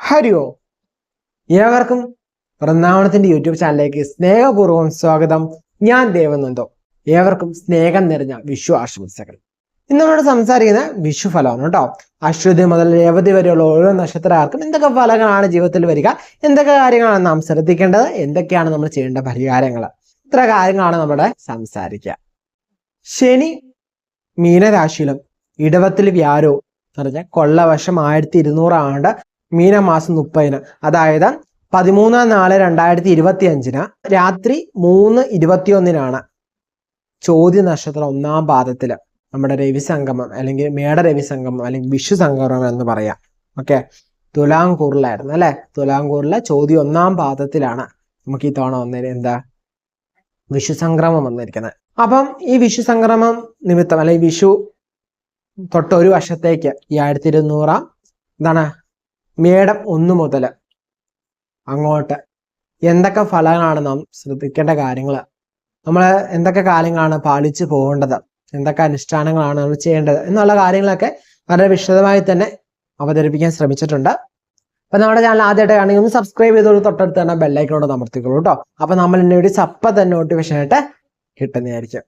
ഹരി ഓം. ഏവർക്കും വൃന്ദാവനത്തിന്റെ യൂട്യൂബ് ചാനലിലേക്ക് സ്നേഹപൂർവ്വം സ്വാഗതം. ഞാൻ ദേവനന്ദോ. ഏവർക്കും സ്നേഹം നിറഞ്ഞ വിഷു ആശംസകൾ. ഇന്ന് നമ്മൾ സംസാരിക്കുന്ന വിഷു ഫലമാണ് കേട്ടോ. അശ്വതി മുതൽ രേവതി വരെയുള്ള ഓരോ നക്ഷത്രക്കാർക്കും എന്തൊക്കെ ഫലങ്ങളാണ് ജീവിതത്തിൽ വരിക, എന്തൊക്കെ കാര്യങ്ങളാണ് നാം ശ്രദ്ധിക്കേണ്ടത്, എന്തൊക്കെയാണ് നമ്മൾ ചെയ്യേണ്ട പരിഹാരങ്ങൾ, ഇത്ര കാര്യങ്ങളാണ് നമ്മുടെ സംസാരിക്കുക. ശനി മീനരാശിയിലും ഇടവത്തിൽ വ്യാഴവും പറഞ്ഞ കൊള്ളവർഷം 1200 ആണ്ട് മീനമാസം 30-ന്, അതായത് 13/4/2025 രാത്രി 3:21 ചോദ്യ നക്ഷത്രം 1-ാം പാദത്തില് നമ്മുടെ രവിസംഗമം അല്ലെങ്കിൽ മേട രവിസംഗമം അല്ലെങ്കിൽ വിഷു സംഗമം എന്ന് പറയാം. ഓക്കെ, തുലാംകൂറിലായിരുന്നു അല്ലെ. തുലാംകൂറിലെ ചോദ്യം 1-ാം പാദത്തിലാണ് നമുക്ക് ഈ തവണ എന്താ വിഷു സംക്രമം വന്നിരിക്കുന്നത്. അപ്പം ഈ വിഷു സംക്രമം നിമിത്തം അല്ലെങ്കിൽ വിഷു തൊട്ട് ഒരു വർഷത്തേക്ക് ഈ 1200 എന്താണ് മേടം 1 മുതൽ അങ്ങോട്ട് എന്തൊക്കെ ഫലങ്ങളാണ് നാം ശ്രദ്ധിക്കേണ്ട കാര്യങ്ങൾ, നമ്മൾ എന്തൊക്കെ കാര്യങ്ങളാണ് പാലിച്ചു പോകേണ്ടത്, എന്തൊക്കെ അനുഷ്ഠാനങ്ങളാണ് നമ്മൾ ചെയ്യേണ്ടത് എന്നുള്ള കാര്യങ്ങളൊക്കെ വളരെ വിശദമായി തന്നെ അവതരിപ്പിക്കാൻ ശ്രമിച്ചിട്ടുണ്ട്. അപ്പൊ നമ്മുടെ ചാനൽ ആദ്യമായിട്ട് ആണെങ്കിൽ ഒന്ന് സബ്സ്ക്രൈബ് ചെയ്തോളൂ, തൊട്ടടുത്ത് തന്നെ ബെല്ലൈക്കനോട് അമർത്തിക്കോളൂ കേട്ടോ. അപ്പൊ നമ്മൾ എന്നെ ഒരു തന്നെ നോട്ടിഫിക്കേഷൻ ആയിട്ട് കിട്ടുന്നതായിരിക്കും.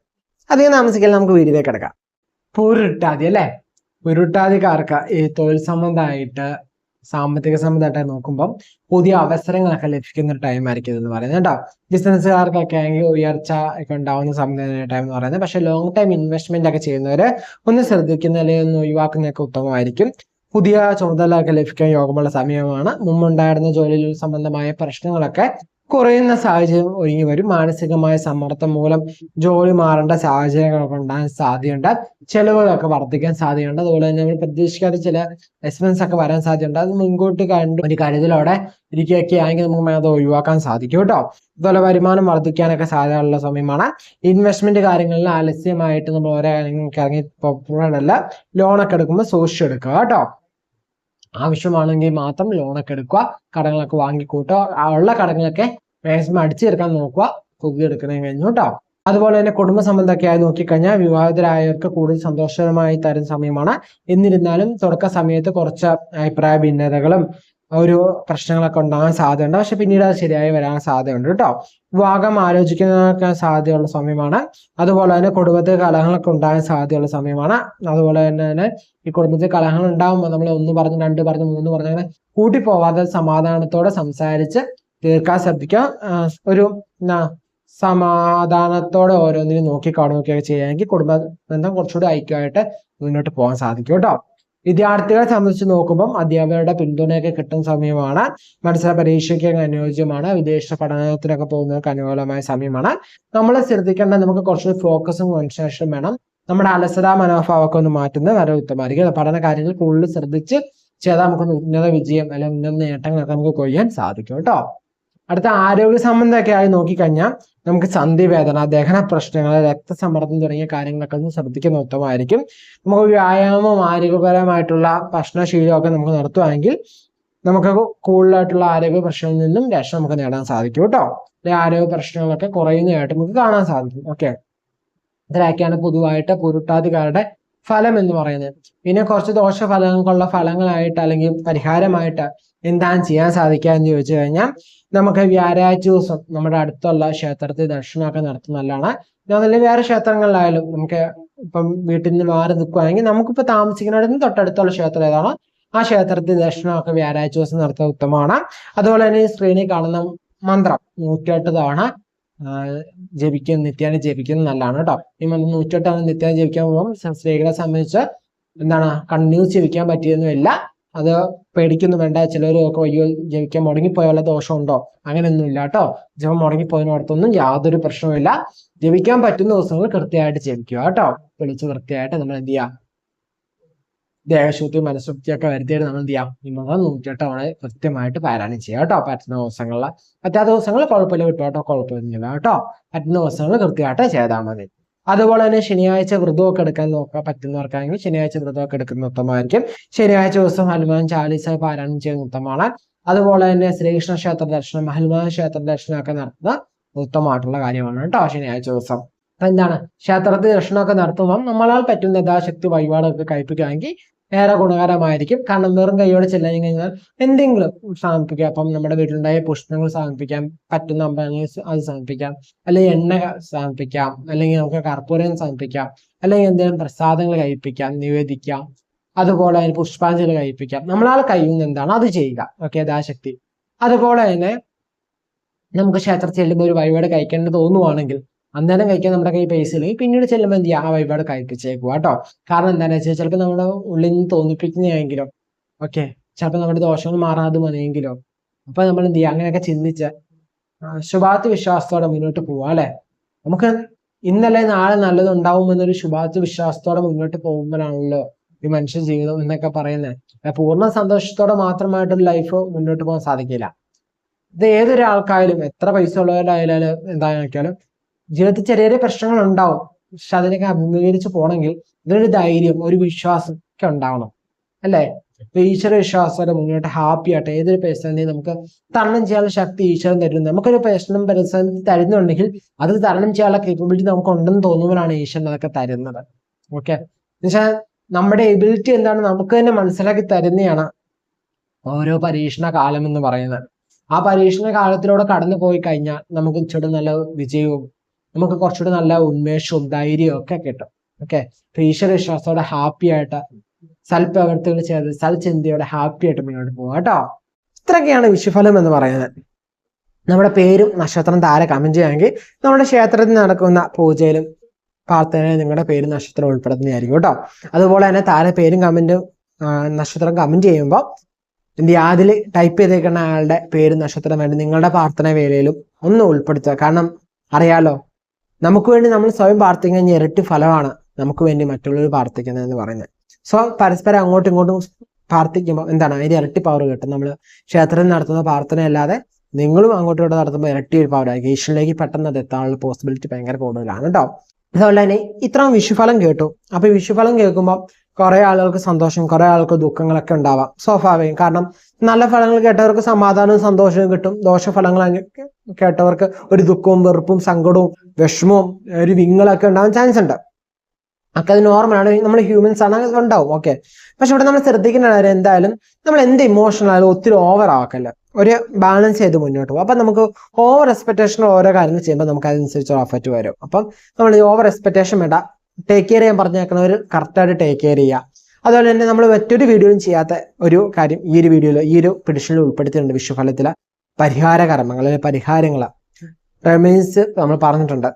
അധികം താമസിക്കാൻ നമുക്ക് വീഡിയോയിലേക്ക് കിടക്കാം. പൂരുട്ടാതി അല്ലെ. പൂരുട്ടാതിക്കാർക്ക് ഈ തൊഴിൽ സംബന്ധമായിട്ട് സാമ്പത്തിക സംബന്ധമായിട്ട് നോക്കുമ്പോൾ പുതിയ അവസരങ്ങളൊക്കെ ലഭിക്കുന്ന ഒരു ടൈം ആയിരിക്കും എന്ന് പറയുന്നത് കേട്ടോ. ബിസിനസ്സുകാർക്കൊക്കെ ആണെങ്കിൽ ഉയർച്ച ഒക്കെ ഉണ്ടാവുന്ന ടൈം എന്ന് പറയുന്നത്. പക്ഷെ ലോങ് ടൈം ഇൻവെസ്റ്റ്മെന്റ് ഒക്കെ ചെയ്യുന്നവര് ഒന്ന് ശ്രദ്ധിക്കുന്ന അല്ലെങ്കിൽ ഒന്ന് ഒഴിവാക്കുന്നതൊക്കെ ഉത്തമമായിരിക്കും. പുതിയ ചുമതലയൊക്കെ ലഭിക്കാൻ യോഗമുള്ള സമയമാണ്. മുമ്പുണ്ടായിരുന്ന ജോലിയിൽ സംബന്ധമായ പ്രശ്നങ്ങളൊക്കെ കുറയുന്ന സാഹചര്യം ഒരുങ്ങി വരും. മാനസികമായ സമ്മർദ്ദം മൂലം ജോലി മാറേണ്ട സാഹചര്യങ്ങളൊക്കെ ഉണ്ടാകാൻ സാധ്യതയുണ്ട്. ചെലവുകളൊക്കെ വർദ്ധിക്കാൻ സാധ്യതയുണ്ട്. അതുപോലെ തന്നെ നമ്മൾ പ്രതീക്ഷിക്കാതെ ചില എക്സ്പെൻസ് ഒക്കെ വരാൻ സാധ്യതയുണ്ട്. അത് മുൻകൂട്ടി കണ്ട് ഒരു കരുതലോടെ ഇരിക്കുകയൊക്കെ ആണെങ്കിൽ നമുക്ക് അത് ഒഴിവാക്കാൻ സാധിക്കും കേട്ടോ. അതുപോലെ വരുമാനം വർദ്ധിക്കാനൊക്കെ സാധ്യതയുള്ള സമയമാണ്. ഇൻവെസ്റ്റ്മെന്റ് കാര്യങ്ങളിൽ ആലസ്യമായിട്ട് നമ്മൾ ഓരോ കാര്യങ്ങൾക്ക് ഇറങ്ങി പോകാനല്ല. ലോണൊക്കെ എടുക്കുമ്പോൾ സൂക്ഷിച്ചെടുക്കുക കേട്ടോ. ആവശ്യമാണെങ്കിൽ മാത്രം ലോണൊക്കെ എടുക്കുക, കടങ്ങളൊക്കെ വാങ്ങിക്കൂട്ടുക, ഉള്ള കടങ്ങളൊക്കെ മാക്സിമം അടിച്ചു തീർക്കാൻ നോക്കുക, പുതിയ എടുക്കുന്നതിന് കഴിഞ്ഞു കേട്ടോ. അതുപോലെ തന്നെ കുടുംബ സംബന്ധമൊക്കെ ആയി നോക്കിക്കഴിഞ്ഞാൽ വിവാഹിതരായവർക്ക് കൂടുതൽ സന്തോഷകരമായി തരുന്ന സമയമാണ്. എന്നിരുന്നാലും തുടക്ക സമയത്ത് കുറച്ച് അഭിപ്രായ ഭിന്നതകളും ഒരു പ്രശ്നങ്ങളൊക്കെ ഉണ്ടാകാൻ സാധ്യതയുണ്ട്. പക്ഷെ പിന്നീട് അത് ശരിയായി വരാൻ സാധ്യതയുണ്ട് കേട്ടോ. വിവാഹം ആലോചിക്കുന്നതിനൊക്കെ സാധ്യതയുള്ള സമയമാണ്. അതുപോലെ തന്നെ കുടുംബത്തിൽ കലഹങ്ങളൊക്കെ ഉണ്ടാകാൻ സാധ്യതയുള്ള സമയമാണ്. അതുപോലെ തന്നെ ഈ കുടുംബത്തിൽ കലഹങ്ങൾ ഉണ്ടാകുമ്പോൾ നമ്മൾ 1 പറഞ്ഞ് 2 പറഞ്ഞ് 3 പറഞ്ഞ് അങ്ങനെ കൂട്ടിപ്പോവാതെ സമാധാനത്തോടെ സംസാരിച്ച് തീർക്കാൻ ശ്രദ്ധിക്കുക. ഒരു സമാധാനത്തോടെ ഓരോന്നിനും നോക്കിയൊക്കെ ചെയ്യുകയാണെങ്കിൽ കുടുംബ ബന്ധം കുറച്ചുകൂടി ഐക്യമായിട്ട് മുന്നോട്ട് പോകാൻ സാധിക്കും കേട്ടോ. വിദ്യാർത്ഥികളെ സംബന്ധിച്ച് നോക്കുമ്പോൾ അധ്യാപകരുടെ പിന്തുണയൊക്കെ കിട്ടുന്ന സമയമാണ്. മത്സര പരീക്ഷയ്ക്ക് അനുയോജ്യമാണ്. വിദേശ പഠനത്തിനൊക്കെ പോകുന്നവർക്ക് അനുകൂലമായ സമയമാണ്. നമ്മൾ ശ്രദ്ധിക്കേണ്ട നമുക്ക് കുറച്ച് ഫോക്കസും കോൺസെൻട്രേഷനും വേണം. നമ്മുടെ അലസത മനോഭാവമൊക്കെ ഒന്ന് മാറ്റുന്നത് വളരെ ഉത്തമമായിരിക്കും. പഠന കാര്യങ്ങൾ കൂടുതൽ ശ്രദ്ധിച്ച് ചെയ്താൽ നമുക്ക് ഉന്നത വിജയം അല്ലെങ്കിൽ ഉന്നത നേട്ടങ്ങളൊക്കെ നമുക്ക് കൊയ്യാൻ സാധിക്കും കേട്ടോ. അടുത്ത ആരോഗ്യ സംബന്ധമൊക്കെ ആയി നോക്കിക്കഴിഞ്ഞാൽ നമുക്ക് സന്ധിവേദന, ദഹന പ്രശ്നങ്ങൾ, രക്തസമ്മർദ്ദം തുടങ്ങിയ കാര്യങ്ങളൊക്കെ ഒന്ന് ശ്രദ്ധിക്കുന്ന ഉത്തമമായിരിക്കും. നമുക്ക് വ്യായാമം, ആരോഗ്യപരമായിട്ടുള്ള ഭക്ഷണശീലമൊക്കെ നമുക്ക് നടത്തുകയാണെങ്കിൽ നമുക്ക് കൂടുതലായിട്ടുള്ള ആരോഗ്യ പ്രശ്നങ്ങളിൽ നിന്നും രക്ഷ നമുക്ക് നേടാൻ സാധിക്കും കേട്ടോ. ആരോഗ്യ പ്രശ്നങ്ങളൊക്കെ കുറയുന്നതായിട്ട് നമുക്ക് കാണാൻ സാധിക്കും. ഓക്കെ, ഇതിലൊക്കെയാണ് പൊതുവായിട്ട് പൂരുട്ടാതിക്കാരുടെ ഫലം എന്ന് പറയുന്നത്. പിന്നെ കുറച്ച് ദോഷഫലങ്ങൾക്കുള്ള ഫലങ്ങളായിട്ട് അല്ലെങ്കിൽ പരിഹാരമായിട്ട് എന്താണ് ചെയ്യാൻ സാധിക്കുക എന്ന് ചോദിച്ചു കഴിഞ്ഞാൽ നമുക്ക് വ്യാഴാഴ്ച ദിവസം നമ്മുടെ അടുത്തുള്ള ക്ഷേത്രത്തിൽ ദർശനമൊക്കെ നടത്തുന്നതാണ്. അതല്ലെങ്കിൽ വേറെ ക്ഷേത്രങ്ങളിലായാലും നമുക്ക് ഇപ്പം വീട്ടിൽ നിന്ന് മാറി നിൽക്കുകയാണെങ്കിൽ നമുക്കിപ്പോൾ താമസിക്കുന്നിടത്ത് തൊട്ടടുത്തുള്ള ക്ഷേത്രം ഏതാണോ ആ ക്ഷേത്രത്തിൽ ദർശനമൊക്കെ വ്യാഴാഴ്ച ദിവസം നടത്തുന്നത് ഉത്തമമാണ്. അതുപോലെ തന്നെ ഈ സ്ക്രീനിൽ കാണുന്ന മന്ത്രം 108 തവണ നിത്യേന ജപിക്കുന്നത് നല്ലതാണ് കേട്ടോ. ഈ മന്ത്രം 108 തവണ നിത്യേന ജപിക്കാൻ പോകുമ്പോൾ സ്ത്രീകളെ സംബന്ധിച്ച് എന്താണ് കണ്ടിന്യൂസ് ജപിക്കാൻ പറ്റിയൊന്നുമില്ല. അത് പേടിക്കൊന്നും വേണ്ട. ചിലരൊക്കെ അയ്യോ ജപിക്കാൻ മുടങ്ങിപ്പോയുള്ള ദോഷമുണ്ടോ, അങ്ങനെയൊന്നുമില്ല കേട്ടോ. ജപം മുടങ്ങിപ്പോയതിനോടത്തൊന്നും യാതൊരു പ്രശ്നവുമില്ല. ജപിക്കാൻ പറ്റുന്ന ദിവസങ്ങൾ കൃത്യമായിട്ട് ജപിക്കുക കേട്ടോ. വിളിച്ച് വൃത്തിയായിട്ട് നമ്മൾ എന്ത് ചെയ്യാം, ദേഹശുദ്ധി മനഃശുദ്ധിയൊക്കെ വരുത്തിയിട്ട് നമ്മൾ എന്ത് ചെയ്യാം, ഈ മന്ത്രം 108 തവണ കൃത്യമായിട്ട് പാരായണം ചെയ്യുക കേട്ടോ. പറ്റുന്ന ദിവസങ്ങളിൽ, പറ്റാത്ത ദിവസങ്ങളിൽ കുഴപ്പമില്ല വിട്ടോട്ടോ, കുഴപ്പമൊന്നുമില്ല കേട്ടോ. പറ്റുന്ന ദിവസങ്ങൾ കൃത്യമായിട്ട് ചെയ്താൽ മതി. അതുപോലെ തന്നെ ശനിയാഴ്ച വ്രതമൊക്കെ എടുക്കാൻ നോക്കാൻ പറ്റുന്നവർക്കാണെങ്കിൽ ശനിയാഴ്ച വ്രതമൊക്കെ എടുക്കുന്ന ഉത്തമമായിരിക്കും. ശനിയാഴ്ച ദിവസം ഹനുമാൻ ചാലീസ പാരായണം ചെയ്യുന്ന ഉത്തമമാണ്. അതുപോലെ തന്നെ ശ്രീകൃഷ്ണ ക്ഷേത്ര ദർശനം, ഹനുമാൻ ക്ഷേത്ര ദർശനമൊക്കെ നടത്തുന്ന ഉത്തമമായിട്ടുള്ള കാര്യമാണ് കേട്ടോ ശനിയാഴ്ച ദിവസം. എന്താണ് ക്ഷേത്രത്തിൽ ദർശനമൊക്കെ നടത്തുമ്പം നമ്മളാൽ പറ്റുന്ന യഥാശക്തി വഴിപാടൊക്കെ കഴിപ്പിക്കുകയാണെങ്കിൽ ഏറെ ഗുണകരമായിരിക്കും. കാരണം വെറും കൈയോടെ ചെല്ലാൻ കഴിഞ്ഞാൽ എന്തെങ്കിലും സമർപ്പിക്കാം. അപ്പം നമ്മുടെ വീട്ടിലുണ്ടായ പുഷ്പങ്ങൾ സമർപ്പിക്കാം, പറ്റുന്ന അമ്പലങ്ങളിൽ അത് സമർപ്പിക്കാം, അല്ലെങ്കിൽ എണ്ണ സമർപ്പിക്കാം, അല്ലെങ്കിൽ നമുക്ക് കർപ്പൂരം സമർപ്പിക്കാം, അല്ലെങ്കിൽ എന്തെങ്കിലും പ്രസാദങ്ങൾ കഴിപ്പിക്കാം, നിവേദിക്കാം, അതുപോലെ തന്നെ പുഷ്പാഞ്ജലി കഴിപ്പിക്കാം. നമ്മളാൽ കഴിയുന്ന എന്താണ് അത് ചെയ്യുക. ഓക്കെ, യഥാശക്തി. അതുപോലെ തന്നെ നമുക്ക് ക്ഷേത്രത്തിൽ ചെല്ലുമ്പോൾ ഒരു വഴിപാട് കഴിക്കേണ്ടത് തോന്നുവാണെങ്കിൽ അന്നേരം കഴിക്കാൻ നമ്മുടെ കയ്യിൽ പൈസ ഇല്ലെങ്കിൽ പിന്നീട് ചെല്ലുമ്പോൾ എന്ത് ചെയ്യുക, ആ വഴിപാട് കഴിപ്പിച്ചേക്കുക കേട്ടോ. കാരണം എന്താണെന്ന് വെച്ചാൽ ചിലപ്പോൾ നമ്മുടെ ഉള്ളിൽ നിന്ന് തോന്നിപ്പിക്കുന്നതെങ്കിലോ, ഓക്കെ, ചിലപ്പോൾ നമ്മുടെ ദോഷങ്ങൾ മാറാതെ മതിയെങ്കിലോ. അപ്പൊ നമ്മൾ എന്ത് ചെയ്യുക, അങ്ങനെയൊക്കെ ചിന്തിച്ച് ശുഭാപ്തി വിശ്വാസത്തോടെ മുന്നോട്ട് പോവാ അല്ലെ. നമുക്ക് ഇന്നലെ നാളെ നല്ലത് ഉണ്ടാവുമെന്നൊരു ശുഭാപ്തി വിശ്വാസത്തോടെ മുന്നോട്ട് പോകുമ്പോഴാണല്ലോ ഈ മനുഷ്യ ജീവിതം എന്നൊക്കെ പറയുന്നത്. പൂർണ്ണ സന്തോഷത്തോടെ മാത്രമായിട്ടൊരു ലൈഫ് മുന്നോട്ട് പോകാൻ സാധിക്കില്ല. ഇത് ഏതൊരാൾക്കായാലും എത്ര പൈസ ഉള്ളവരായാലും എന്താണെന്ന് നോക്കിയാലും ജീവിതത്തിൽ ചെറിയ ചെറിയ പ്രശ്നങ്ങൾ ഉണ്ടാവും. പക്ഷെ അതിനൊക്കെ അഭിമുഖീകരിച്ച് പോകണമെങ്കിൽ ഇതിനൊരു ധൈര്യം, ഒരു വിശ്വാസം ഒക്കെ ഉണ്ടാവണം അല്ലേ. ഇപ്പൊ ഈശ്വര വിശ്വാസത്തോടെ മുന്നോട്ട് ഹാപ്പി ആയിട്ട് ഏതൊരു പ്രതിസന്ധിയും നമുക്ക് തരണം ചെയ്യാനുള്ള ശക്തി ഈശ്വരൻ തരുന്നു. നമുക്കൊരു പ്രശ്നം പ്രതിസന്ധി തരുന്നുണ്ടെങ്കിൽ അത് തരണം ചെയ്യാനുള്ള കേപ്പബിലിറ്റി നമുക്ക് ഉണ്ടെന്ന് തോന്നുമ്പോഴാണ് ഈശ്വരൻ അതൊക്കെ തരുന്നത്. ഓക്കെ, എന്നുവെച്ചാൽ നമ്മുടെ എബിലിറ്റി എന്താണ് നമുക്ക് തന്നെ മനസ്സിലാക്കി തരുന്നതാണ് ഓരോ പരീക്ഷണ കാലം എന്ന് പറയുന്നത്. ആ പരീക്ഷണ കാലത്തിലൂടെ കടന്നു പോയി കഴിഞ്ഞാൽ നമുക്ക് ഇച്ചിരി നല്ല വിജയവും നമുക്ക് കുറച്ചുകൂടി നല്ല ഉന്മേഷവും ധൈര്യവും ഒക്കെ കിട്ടും. ഓക്കെ, ഈശ്വര വിശ്വാസത്തോടെ ഹാപ്പി ആയിട്ട് സൽപ്രവർത്തികൾ ചെയ്ത് സൽചിന്തയോടെ ഹാപ്പി ആയിട്ട് മുന്നോട്ട് പോകാം കേട്ടോ. ഇത്രയൊക്കെയാണ് വിഷുഫലം എന്ന് പറയുന്നത്. നമ്മുടെ പേരും നക്ഷത്രം താരെ കമന്റ് ചെയ്യുമെങ്കിൽ നമ്മുടെ ക്ഷേത്രത്തിൽ നടക്കുന്ന പൂജയിലും പ്രാർത്ഥനയിലും നിങ്ങളുടെ പേരും നക്ഷത്രം ഉൾപ്പെടുത്തുന്നതായിരിക്കും കേട്ടോ. അതുപോലെ തന്നെ താരെ പേരും കമന്റും നക്ഷത്രം കമന്റ് ചെയ്യുമ്പോൾ അതിൽ ടൈപ്പ് ചെയ്തേക്കുന്ന ആളുടെ പേരും നക്ഷത്രം വേണ്ടി നിങ്ങളുടെ പ്രാർത്ഥന വേളയിലും ഒന്ന് ഉൾപ്പെടുത്തുക. കാരണം അറിയാലോ, നമുക്ക് വേണ്ടി നമ്മൾ സ്വയം പ്രാർത്ഥിക്കുന്ന ഇരട്ടി ഫലമാണ് നമുക്ക് വേണ്ടി മറ്റുള്ളവർ പ്രാർത്ഥിക്കുന്നത് എന്ന് പറയുന്നത്. സോ പരസ്പരം അങ്ങോട്ടും ഇങ്ങോട്ടും പ്രാർത്ഥിക്കുമ്പോൾ എന്താണ് അതിന് ഇരട്ടി പവർ കിട്ടും. നമ്മൾ ക്ഷേത്രത്തിൽ നടത്തുന്ന പ്രാർത്ഥന അല്ലാതെ നിങ്ങളും അങ്ങോട്ടും ഇങ്ങോട്ടും നടത്തുമ്പോൾ ഇരട്ടി ഒരു പവർ ആയിരിക്കും. ഈശ്വരനിലേക്ക് പെട്ടെന്ന് അത് എത്താനുള്ള പോസിബിലിറ്റി ഭയങ്കര കൂടുതലാണ് കേട്ടോ. അതുപോലെ തന്നെ ഇത്രയും വിഷുഫലം കേട്ടു. അപ്പൊ ഈ വിഷുഫലം കേൾക്കുമ്പോൾ കുറെ ആളുകൾക്ക് സന്തോഷം, കുറെ ആൾക്ക് ദുഃഖങ്ങളൊക്കെ ഉണ്ടാവാം, സ്വാഭാവികം. കാരണം നല്ല ഫലങ്ങൾ കേട്ടവർക്ക് സമാധാനവും സന്തോഷവും കിട്ടും. ദോഷഫലങ്ങൾ കേട്ടവർക്ക് ഒരു ദുഃഖവും വെറുപ്പും സങ്കടവും വിഷമവും ഒരു വിങ്ങളൊക്കെ ഉണ്ടാവാൻ ചാൻസ് ഉണ്ട്. ഒക്കെ അത് നോർമലാണ്, നമ്മൾ ഹ്യൂമൻസ് ആണ്, ഉണ്ടാവും. ഓക്കെ, പക്ഷെ ഇവിടെ നമ്മൾ ശ്രദ്ധിക്കേണ്ട കാര്യം എന്തായാലും നമ്മൾ എന്ത് ഇമോഷണൽ ആയാലും ഒത്തിരി ഓവർ ആക്കല്ല, ഒരു ബാലൻസ് ചെയ്ത് മുന്നോട്ട് പോകും. അപ്പൊ നമുക്ക് ഓവർ എക്സ്പെക്ടേഷൻ ഓരോ കാര്യങ്ങൾ ചെയ്യുമ്പോൾ നമുക്ക് അതനുസരിച്ച് എഫക്റ്റ് വരും. അപ്പം നമ്മൾ ഈ ഓവർ എക്സ്പെക്ടേഷൻ വേണ്ട, ടേക്ക് കെയർ ചെയ്യാൻ പറഞ്ഞേക്കുന്നവർ കറക്റ്റായിട്ട് ടേക്ക് കെയർ ചെയ്യുക. അതുപോലെ തന്നെ നമ്മൾ മറ്റൊരു വീഡിയോയും ചെയ്യാത്ത ഒരു കാര്യം ഈ ഒരു വീഡിയോയിൽ ഈ ഒരു പിടിഷനിൽ ഉൾപ്പെടുത്തിയിട്ടുണ്ട്. വിഷുഫലത്തിലെ പരിഹാര കർമ്മങ്ങൾ അല്ലെങ്കിൽ പരിഹാരങ്ങൾ റെമീൻസ് നമ്മൾ പറഞ്ഞിട്ടുണ്ട്.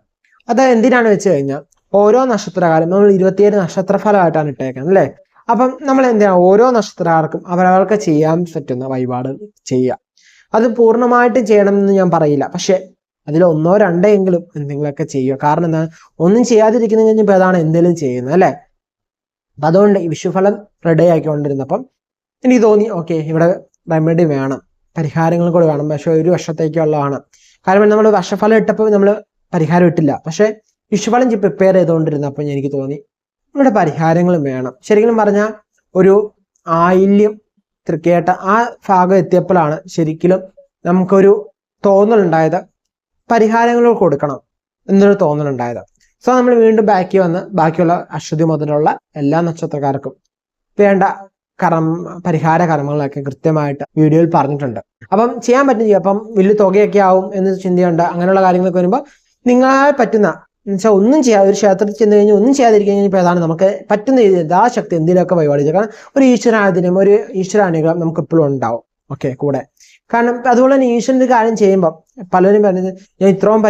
അത് എന്തിനാണ് വെച്ച് കഴിഞ്ഞാൽ ഓരോ നക്ഷത്രകാലം നമ്മൾ 27 നക്ഷത്രഫലമായിട്ടാണ് ഇട്ടേക്കുന്നത് അല്ലേ. അപ്പം നമ്മൾ എന്തിനാ ഓരോ നക്ഷത്രക്കാർക്കും അവരവർക്ക് ചെയ്യാൻ പറ്റുന്ന വഴിപാട് ചെയ്യുക. അത് പൂർണ്ണമായിട്ടും ചെയ്യണമെന്ന് ഞാൻ പറയില്ല, പക്ഷെ അതിൽ ഒന്നോ രണ്ടോ എങ്കിലും എന്തെങ്കിലുമൊക്കെ ചെയ്യുക. കാരണം എന്താണ്, ഒന്നും ചെയ്യാതിരിക്കുന്ന കഴിഞ്ഞപ്പോൾ അതാണ് എന്തെങ്കിലും ചെയ്യുന്നത് അല്ലേ. അപ്പൊ അതുകൊണ്ട് ഈ വിഷുഫലം റെഡി ആക്കിക്കൊണ്ടിരുന്നപ്പം എനിക്ക് തോന്നി ഓക്കെ ഇവിടെ റെമഡി വേണം, പരിഹാരങ്ങൾ കൂടെ വേണം. പക്ഷെ ഒരു വർഷത്തേക്കുള്ളതാണ്. കാരണം നമ്മൾ വർഷഫലം ഇട്ടപ്പോൾ നമ്മൾ പരിഹാരം ഇട്ടില്ല, പക്ഷെ വിഷുഫലം പ്രിപ്പയർ ചെയ്തുകൊണ്ടിരുന്നപ്പോൾ എനിക്ക് തോന്നി ഇവിടെ പരിഹാരങ്ങളും വേണം. ശരിക്കും പറഞ്ഞാൽ ഒരു ആയില്യം തൃക്കേട്ട ആ ഭാഗം എത്തിയപ്പോഴാണ് ശരിക്കും നമുക്കൊരു തോന്നലുണ്ടായത് പരിഹാരങ്ങൾ കൊടുക്കണം എന്നൊരു തോന്നലുണ്ടായത്. സോ നമ്മൾ വീണ്ടും ബാക്കി വന്ന് ബാക്കിയുള്ള അശ്വതി മുതലുള്ള എല്ലാ നക്ഷത്രക്കാർക്കും വേണ്ട പരിഹാര കർമ്മങ്ങളൊക്കെ കൃത്യമായിട്ട് വീഡിയോയിൽ പറഞ്ഞിട്ടുണ്ട്. അപ്പം ചെയ്യാൻ പറ്റും ചെയ്യും. അപ്പം വലിയ തുകയൊക്കെ ആവും എന്ന് ചിന്തയുണ്ട്. അങ്ങനെയുള്ള കാര്യങ്ങളൊക്കെ വരുമ്പോൾ നിങ്ങളാൽ പറ്റുന്ന എന്നുവെച്ചാൽ ഒന്നും ചെയ്യാതെ ഒരു ക്ഷേത്രത്തിൽ ചെന്ന് കഴിഞ്ഞാൽ ഒന്നും ചെയ്യാതിരിക്കാൻ കഴിഞ്ഞാൽ ഏതാണ് നമുക്ക് പറ്റുന്ന യഥാശക്തി എന്തെങ്കിലുമൊക്കെ വഴിപാട് ചെയ്യുക. കാരണം ഒരു ഈശ്വരാധീനം, ഒരു ഈശ്വരാനുഗ്രഹം നമുക്ക് എപ്പോഴും ഉണ്ടാവും. ഓക്കെ, കൂടെ കാരണം അതുപോലെ തന്നെ ഈശ്വരൻ്റെ കാര്യം ചെയ്യുമ്പോൾ പലരും പറയുന്നത് ഞാൻ ഇത്രയും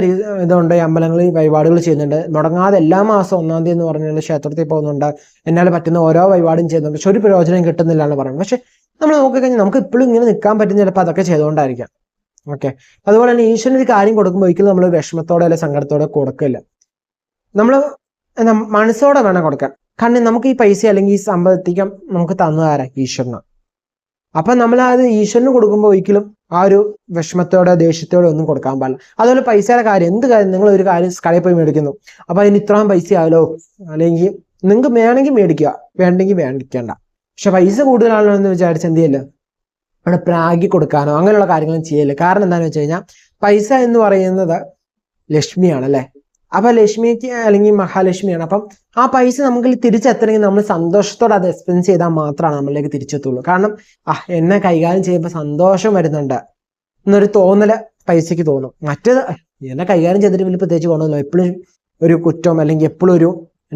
ഇതുണ്ട്, അമ്പലങ്ങളിൽ വഴിപാടുകൾ ചെയ്യുന്നുണ്ട്, മുടങ്ങാതെ എല്ലാ മാസം 1-ാം തീയതി എന്ന് പറഞ്ഞാൽ ക്ഷേത്രത്തിൽ പോകുന്നുണ്ട്, എന്നാൽ പറ്റുന്ന ഓരോ വഴിപാടും ചെയ്യുന്നുണ്ട്, പക്ഷെ ഒരു പ്രയോജനം കിട്ടുന്നില്ല എന്ന് പറയുന്നത്. പക്ഷെ നമ്മൾ നോക്കിക്കഴിഞ്ഞാൽ നമുക്ക് ഇപ്പോഴും ഇങ്ങനെ നിൽക്കാൻ പറ്റുന്ന ചിലപ്പോൾ അതൊക്കെ ചെയ്തുകൊണ്ടായിരിക്കാം. ഓക്കെ, അതുപോലെ തന്നെ ഈശ്വരൻ്റെ കാര്യം കൊടുക്കുമ്പോൾ ഒരിക്കലും നമ്മൾ വിഷമത്തോടെ അല്ലെ സങ്കടത്തോടെ കൊടുക്കില്ല. നമ്മൾ മനസ്സോടെ വേണം കൊടുക്കാൻ. കാരണം നമുക്ക് ഈ പൈസ അല്ലെങ്കിൽ ഈ സമ്പത്തികം നമുക്ക് തന്നതാരാ? ഈശ്വരനാണ്. അപ്പൊ നമ്മൾ അത് ഈശ്വരന് കൊടുക്കുമ്പോൾ ഒരിക്കലും ആ ഒരു വിഷമത്തോടെ ദേഷ്യത്തോടെ ഒന്നും കൊടുക്കാൻ പാടില്ല. അതുപോലെ പൈസയുടെ കാര്യം, എന്ത് കാര്യം നിങ്ങൾ ഒരു കാര്യം കടയിൽ പോയി മേടിക്കുന്നു, അപ്പൊ അതിന് ഇത്രയും പൈസ ആയാലോ, അല്ലെങ്കിൽ നിങ്ങൾക്ക് വേണമെങ്കിൽ മേടിക്കുക, വേണ്ടെങ്കിൽ മേടിക്കേണ്ട. പക്ഷെ പൈസ കൂടുതലാണല്ലോ എന്ന് വിചാരിച്ച് എന്ത് ചെയ്യില്ല, അവിടെ പ്രാഗി കൊടുക്കാനോ അങ്ങനെയുള്ള കാര്യങ്ങളും ചെയ്യല്ലേ. കാരണം എന്താണെന്ന് വെച്ച് കഴിഞ്ഞാൽ പൈസ എന്ന് പറയുന്നത് ലക്ഷ്മിയാണ് അല്ലെ. അപ്പൊ ലക്ഷ്മിക്ക് അല്ലെങ്കിൽ മഹാലക്ഷ്മിയാണ്. അപ്പം ആ പൈസ നമുക്ക് തിരിച്ചെത്തണമെങ്കിൽ നമ്മൾ സന്തോഷത്തോടെ അത് എക്സ്പെൻസ് ചെയ്താൽ മാത്രമാണ് നമ്മളിലേക്ക് തിരിച്ചെത്തുള്ളൂ. കാരണം എന്നെ കൈകാര്യം ചെയ്യുമ്പോൾ സന്തോഷം വരുന്നുണ്ട് എന്നൊരു തോന്നല് പൈസക്ക് തോന്നും. മറ്റേത് എന്നെ കൈകാര്യം ചെയ്തിട്ട് വലിയ പ്രത്യേകിച്ച് പോകണമല്ലോ, എപ്പോഴും ഒരു കുറ്റം അല്ലെങ്കിൽ എപ്പോഴും ഒരു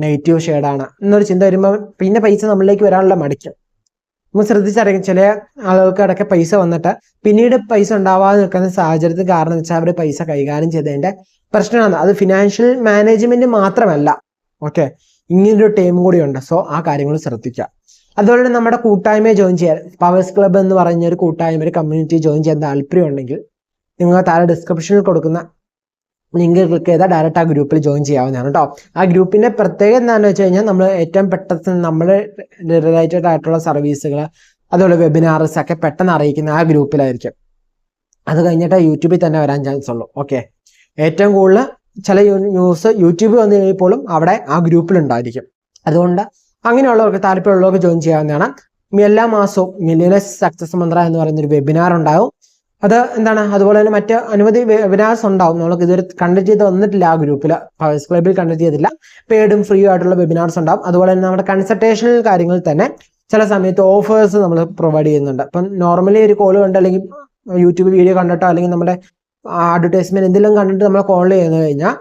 നെഗറ്റീവ് ഷെയ്ഡാണ് എന്നൊരു ചിന്ത വരുമ്പോൾ പിന്നെ പൈസ നമ്മളിലേക്ക് വരാനുള്ള മടിക്കും. നമ്മൾ ശ്രദ്ധിച്ചറിയാം, ചില ആളുകൾക്ക് ഇടയ്ക്ക് പൈസ വന്നിട്ട് പിന്നീട് പൈസ ഉണ്ടാവാതെ നിൽക്കുന്ന സാഹചര്യത്തിൽ കാരണം വെച്ചാൽ അവർ പൈസ കൈകാര്യം ചെയ്തതിന്റെ പ്രശ്നമാണ്. അത് ഫിനാൻഷ്യൽ മാനേജ്മെന്റ് മാത്രമല്ല, ഓക്കെ, ഇങ്ങനൊരു ടീം കൂടിയുണ്ട്. സോ ആ കാര്യങ്ങൾ ശ്രദ്ധിക്കുക. അതുപോലെ തന്നെ നമ്മുടെ കൂട്ടായ്മയെ ജോയിൻ ചെയ്യാൻ, പവേഴ്സ് ക്ലബ്ബ് എന്ന് പറഞ്ഞ ഒരു കൂട്ടായ്മ, ഒരു കമ്മ്യൂണിറ്റി ജോയിൻ ചെയ്യാൻ താല്പര്യം ഉണ്ടെങ്കിൽ നിങ്ങൾ താഴെ ഡിസ്ക്രിപ്ഷനിൽ കൊടുക്കുന്ന ലിങ്ക് ക്ലിക്ക് ചെയ്താൽ ഡയറക്റ്റ് ആ ഗ്രൂപ്പിൽ ജോയിൻ ചെയ്യാവുന്നതാണ് കേട്ടോ. ആ ഗ്രൂപ്പിന്റെ പ്രത്യേകത എന്താണെന്ന് വെച്ച് കഴിഞ്ഞാൽ നമ്മൾ ഏറ്റവും പെട്ടെന്ന് നമ്മൾ റിലേറ്റഡ് ആയിട്ടുള്ള സർവീസുകൾ അതുപോലെ വെബിനാർസ് ഒക്കെ പെട്ടെന്ന് അറിയിക്കുന്ന ആ ഗ്രൂപ്പിലായിരിക്കും. അത് കഴിഞ്ഞിട്ട് യൂട്യൂബിൽ തന്നെ വരാൻ ചാൻസ് ഉള്ളൂ. ഓക്കെ, ഏറ്റവും കൂടുതൽ ചില ന്യൂസ് യൂട്യൂബിൽ വന്നു കഴിയുമ്പോഴും അവിടെ ആ ഗ്രൂപ്പിൽ ഉണ്ടായിരിക്കും. അതുകൊണ്ട് അങ്ങനെയുള്ളവർക്ക് താല്പര്യമുള്ളവർക്ക് ജോയിൻ ചെയ്യാവുന്നതാണ്. എല്ലാ മാസവും മില്ലിയനേഴ്സ് സക്സസ് മന്ത്ര എന്ന് പറയുന്നൊരു വെബിനാർ ഉണ്ടാവും. അത് എന്താണ്, അതുപോലെ തന്നെ മറ്റ് അനവധി വെബിനാർസ് ഉണ്ടാവും. നമുക്ക് ഇതുവരെ കണ്ടക്ട് ചെയ്ത് വന്നിട്ടില്ല ആ ഗ്രൂപ്പിൽ, പവേഴ്സ് ക്ലബ്ബിൽ കണ്ടക്ട് ചെയ്തിട്ടില്ല. പെയ്ഡും ഫ്രീ ആയിട്ടുള്ള വെബിനാർസ് ഉണ്ടാവും. അതുപോലെ തന്നെ നമ്മുടെ കൺസൾട്ടേഷണൽ കാര്യങ്ങൾ തന്നെ ചില സമയത്ത് ഓഫേഴ്സ് നമ്മൾ പ്രൊവൈഡ് ചെയ്യുന്നുണ്ട്. അപ്പം നോർമലി ഒരു കോൾ കണ്ട് അല്ലെങ്കിൽ യൂട്യൂബ് വീഡിയോ കണ്ടിട്ടോ അല്ലെങ്കിൽ നമ്മുടെ അഡ്വർടൈസ്മെന്റ് എന്തെങ്കിലും കണ്ടിട്ട് നമ്മൾ കോൾ ചെയ്യുന്നു കഴിഞ്ഞാൽ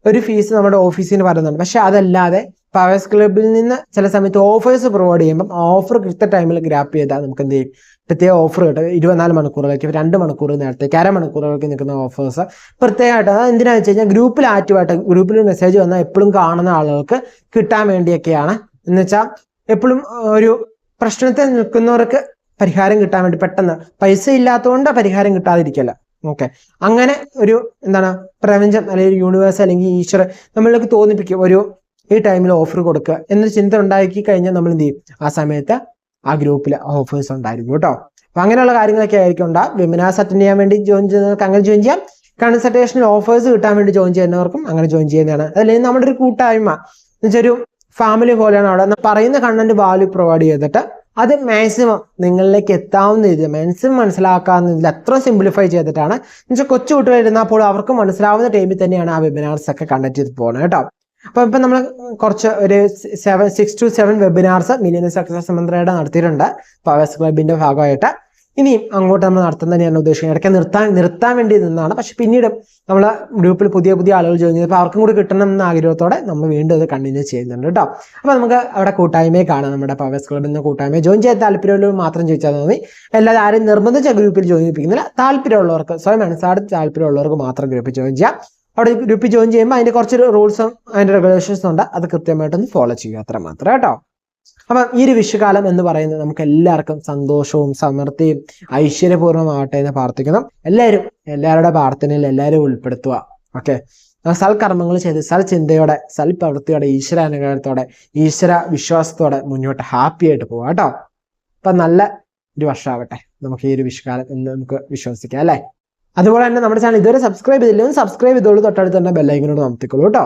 ഒരു ഫീസ് നമ്മുടെ ഓഫീസിന് പറയുന്നുണ്ട്. പക്ഷെ അതല്ലാതെ പവേഴ്സ് ക്ലബ്ബിൽ നിന്ന് ചില സമയത്ത് ഓഫേഴ്സ് പ്രൊവൈഡ് ചെയ്യുമ്പോൾ ഓഫർ കൃത്യ ടൈമിൽ ഗ്രാപ്പ് ചെയ്താൽ നമുക്ക് എന്ത് ചെയ്യും, പ്രത്യേക ഓഫർ കിട്ടും. 24 മണിക്കൂറിലേക്ക് 2 മണിക്കൂർ നേരത്തേക്ക് അരമണിക്കൂറുകൾക്ക് നിൽക്കുന്ന ഓഫേഴ്സ് പ്രത്യേകമായിട്ട്. അത് എന്തിനാണെന്ന് വെച്ച് കഴിഞ്ഞാൽ ഗ്രൂപ്പിൽ ആക്റ്റീവായിട്ട് ഗ്രൂപ്പിൽ മെസ്സേജ് വന്നാൽ എപ്പോഴും കാണുന്ന ആളുകൾക്ക് കിട്ടാൻ വേണ്ടിയൊക്കെയാണ്. എന്ന് വെച്ചാൽ എപ്പോഴും ഒരു പ്രശ്നത്തിൽ നിൽക്കുന്നവർക്ക് പരിഹാരം കിട്ടാൻ വേണ്ടി, പെട്ടെന്ന് പൈസ ഇല്ലാത്തതുകൊണ്ട് പരിഹാരം കിട്ടാതിരിക്കല്ല. ഓക്കെ, അങ്ങനെ ഒരു എന്താണ് പ്രപഞ്ചം അല്ലെങ്കിൽ യൂണിവേഴ്സ് അല്ലെങ്കിൽ ഈശ്വരൻ നമ്മളിലേക്ക് തോന്നിപ്പിക്കും ഒരു ഈ ടൈമിൽ ഓഫർ കൊടുക്കുക എന്നൊരു ചിന്ത ഉണ്ടാക്കി കഴിഞ്ഞാൽ നമ്മൾ എന്ത് ചെയ്യും, ആ സമയത്ത് ആ ഗ്രൂപ്പിൽ ഓഫേഴ്സ് ഉണ്ടായിരിക്കും കേട്ടോ. അപ്പൊ അങ്ങനെയുള്ള കാര്യങ്ങളൊക്കെ ആയിരിക്കും ഉണ്ടാകും. വെബിനാർസ് അറ്റൻഡ് ചെയ്യാൻ വേണ്ടി ജോയിൻ ചെയ്യുന്നവർക്ക് അങ്ങനെ ജോയിൻ ചെയ്യാം. കൺസൾട്ടേഷനിൽ ഓഫേഴ്സ് കിട്ടാൻ വേണ്ടി ജോയിൻ ചെയ്യുന്നവർക്കും അങ്ങനെ ജോയിൻ ചെയ്യുന്നതാണ്. അതല്ലെങ്കിൽ നമ്മുടെ ഒരു കൂട്ടായ്മ എന്ന് വെച്ചാൽ ഒരു ഫാമിലി പോലെയാണ്. അവിടെ പറയുന്ന കണ്ടന്റ് വാല്യൂ പ്രൊവൈഡ് ചെയ്തിട്ട് അത് മാക്സിമം നിങ്ങളിലേക്ക് എത്താവുന്ന രീതിയിൽ, മാക്സിമം മനസ്സിലാക്കാവുന്ന രീതിയിൽ അത്ര സിംപ്ലിഫൈ ചെയ്തിട്ടാണ്. എന്നുവെച്ചാൽ കൊച്ചു കുട്ടികളിരുന്നപ്പോൾ അവർക്ക് മനസ്സിലാവുന്ന ടൈമിൽ തന്നെയാണ് ആ വെബിനാർസ് ഒക്കെ കണ്ടക്ട് ചെയ്ത് പോകുന്നത് കേട്ടോ. അപ്പൊ ഇപ്പൊ നമ്മൾ കുറച്ച് ഒരു 6 to 7 വെബിനാർസ് മില്ലിയനേഴ്സ് സക്സസ് മന്ത്രയുടെ നടത്തിയിട്ടുണ്ട് പവേഴ്സ് ക്ലബിന്റെ ഭാഗമായിട്ട്. ഇനിയും അങ്ങോട്ട് നമ്മൾ നടത്തുന്നത് തന്നെയാണ് ഉദ്ദേശിക്കുന്നത്. ഇടയ്ക്ക് നിർത്താൻ വേണ്ടി നിന്നാണ്. പക്ഷെ പിന്നീട് നമ്മൾ ഗ്രൂപ്പിൽ പുതിയ ആളുകൾ ജോയിൻ ചെയ്തപ്പോൾ അവർക്കും കൂടി കിട്ടണം എന്ന ആഗ്രഹത്തോടെ നമ്മൾ വീണ്ടും അത് കണ്ടിന്യൂ ചെയ്യുന്നുണ്ട് കേട്ടോ. അപ്പൊ നമുക്ക് അവിടെ കൂട്ടായ്മയെ കാണാം. നമ്മുടെ പവേഴ്സ് ക്ലബിൽ നിന്ന് കൂട്ടായ്മയെ ജോയിൻ ചെയ്യാൻ താല്പര്യമുള്ളവർ മാത്രം ചോദിച്ചാൽ മതി. എല്ലാവരും ആരും നിർബന്ധിച്ച ഗ്രൂപ്പിൽ ജോയിൻ ചെയ്യിപ്പിക്കുന്നില്ല. താല്പര്യമുള്ളവർക്ക്, സ്വയം മനസ്സാട് താല്പര്യമുള്ളവർക്ക് മാത്രം ഗ്രൂപ്പിൽ ജോയിൻ ചെയ്യാം. അവിടെ ഗ്രൂപ്പിൽ ജോയിൻ ചെയ്യുമ്പോൾ അതിന്റെ കുറച്ച് റൂൾസും അതിന്റെ റെഗുലേഷൻസും ഉണ്ട്. അത് കൃത്യമായിട്ടൊന്ന് ഫോളോ ചെയ്യുക, അത്ര മാത്രം കേട്ടോ. അപ്പം ഈ ഒരു വിഷുകാലം എന്ന് പറയുന്നത് നമുക്ക് എല്ലാവർക്കും സന്തോഷവും സമൃദ്ധിയും ഐശ്വര്യപൂർണ്ണമാവട്ടെ എന്ന് പ്രാർത്ഥിക്കണം. എല്ലാവരുടെ പ്രാർത്ഥനയിൽ എല്ലാവരും ഉൾപ്പെടുത്തുക. ഓക്കെ, സൽക്കർമ്മങ്ങൾ ചെയ്ത് സൽചിന്തയോടെ സൽപ്രവൃത്തിയോടെ ഈശ്വര അനുഗ്രഹത്തോടെ ഈശ്വര വിശ്വാസത്തോടെ മുന്നോട്ട് ഹാപ്പി ആയിട്ട് പോവാം കേട്ടോ. അപ്പൊ നല്ല ഒരു വർഷമാവട്ടെ നമുക്ക് ഈ ഒരു വിഷുകാലം എന്ന് നമുക്ക് വിശ്വസിക്കാം അല്ലേ. അതുപോലെ തന്നെ നമ്മുടെ ചാനൽ ഇതുവരെ സബ്സ്ക്രൈബ് ചെയ്തില്ലെങ്കിൽ സബ്സ്ക്രൈബ് ചെയ്തോളൂ. തൊട്ടടുത്ത് തന്നെ ബെല്ലൈക്കനോട് അമർത്തിക്കോളൂ കേട്ടോ.